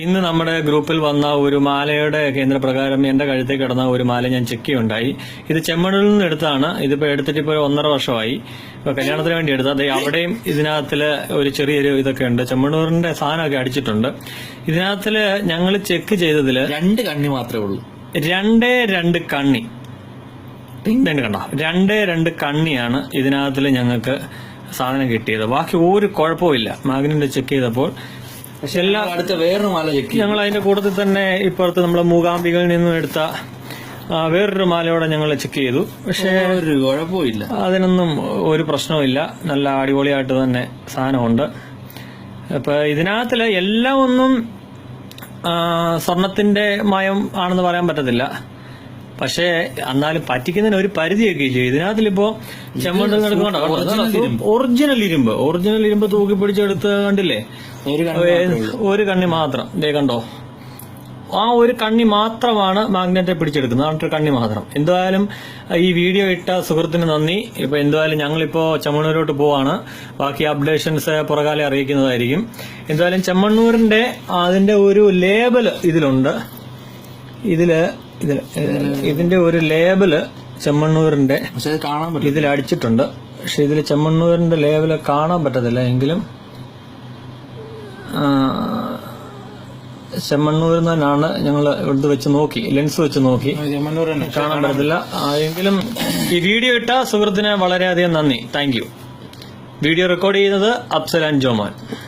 ഇന്ന് നമ്മുടെ ഗ്രൂപ്പിൽ വന്ന ഒരു മാലയുടെ കേന്ദ്രപ്രകാരം എന്റെ കഴുത്തിൽ കിടന്ന ഒരു മാല ഞാൻ ചെക്ക് ചെയ്യുണ്ടായി. ഇത് ചെമ്മണ്ണൂരിൽ നിന്ന് എടുത്താണ്. ഇതിപ്പോ എടുത്തിട്ട് ഇപ്പോൾ 1.5 വർഷമായി. ഇപ്പൊ കല്യാണത്തിന് വേണ്ടി എടുത്തത്. അവിടെയും ഇതിനകത്തില് ഒരു ചെറിയൊരു ഇതൊക്കെ ഉണ്ട്. ചെമ്മണ്ണൂരിന്റെ സാധനമൊക്കെ അടിച്ചിട്ടുണ്ട്. ഇതിനകത്തില് ഞങ്ങൾ ചെക്ക് ചെയ്തതില് 2 കണ്ണി മാത്രമേ ഉള്ളൂ. 2 കണ്ണി കണ്ടോ, 2 കണ്ണിയാണ് ഇതിനകത്തില് ഞങ്ങൾക്ക് സാധനം കിട്ടിയത്. ബാക്കി ഒരു കുഴപ്പമില്ല. മാഗ്നറ്റ് ചെക്ക് ചെയ്തപ്പോൾ പക്ഷെ അടുത്ത വേറൊരു മാല ചെക്ക് ഞങ്ങൾ അതിന്റെ കൂട്ടത്തിൽ തന്നെ ഇപ്പുറത്ത് നമ്മളെ മൂകാംബികയിൽ നിന്നും എടുത്ത വേറൊരു മാലയോടെ ഞങ്ങൾ ചെക്ക് ചെയ്തു. പക്ഷെ ഒരു കുഴപ്പമില്ല, അതിനൊന്നും ഒരു പ്രശ്നവുമില്ല. നല്ല അടിപൊളിയായിട്ട് തന്നെ സാധനമുണ്ട്. അപ്പൊ ഇതിനകത്തില് എല്ലാം ഒന്നും സ്വർണത്തിന്റെ മയം ആണെന്ന് പറയാൻ പറ്റത്തില്ല. പക്ഷേ എന്നാലും പറ്റിക്കുന്നതിന് ഒരു പരിധിയൊക്കെ ഇല്ലേ. ഇതിനകത്തിലിപ്പോ ചെമ്മണ്ണ് നടക്കുന്നുണ്ടോ, ഒറിജിനൽ ഇരുമ്പ് തൂക്കി പിടിച്ചെടുത്ത് കണ്ടില്ലേ. ഒരു കണ്ണി മാത്രം ദേ കണ്ടോ, ആ ഒരു കണ്ണി മാത്രമാണ് മാഗ്നറ്റെ പിടിച്ചെടുക്കുന്നത്. ആ കണ്ണി മാത്രം. എന്തായാലും ഈ വീഡിയോ ഇട്ട സുഹൃത്തിന് നന്ദി. ഇപ്പൊ എന്തായാലും ഞങ്ങളിപ്പോ ചെമ്മണ്ണൂരോട്ട് പോവാണ്. ബാക്കി അപ്ഡേഷൻസ് പുറകാലെ അറിയിക്കുന്നതായിരിക്കും. എന്തായാലും ചെമ്മണ്ണൂരിന്റെ അതിന്റെ ഒരു ലേബല് ഇതിലുണ്ട്. ഇതിന്റെ ഒരു ലേബല് ചെമ്മണ്ണൂരിന്റെ ഇതിൽ അടിച്ചിട്ടുണ്ട്. പക്ഷെ ഇതിൽ ചെമ്മണ്ണൂരിന്റെ ലേബല് കാണാൻ പറ്റത്തില്ല. എങ്കിലും ചെമ്മണ്ണൂരിൽ നിന്നാണ് ഞങ്ങൾ ഇവിടുത്തെ വെച്ച് നോക്കി, ലെൻസ് വെച്ച് നോക്കി, കാണാൻ പറ്റത്തില്ല. എങ്കിലും ഈ വീഡിയോ ഇട്ട സുഹൃത്തിന് വളരെയധികം നന്ദി. Thank you. വീഡിയോ റെക്കോർഡ് ചെയ്യുന്നത് അഫ്സൽ ആൻഡ് ജോമാൻ.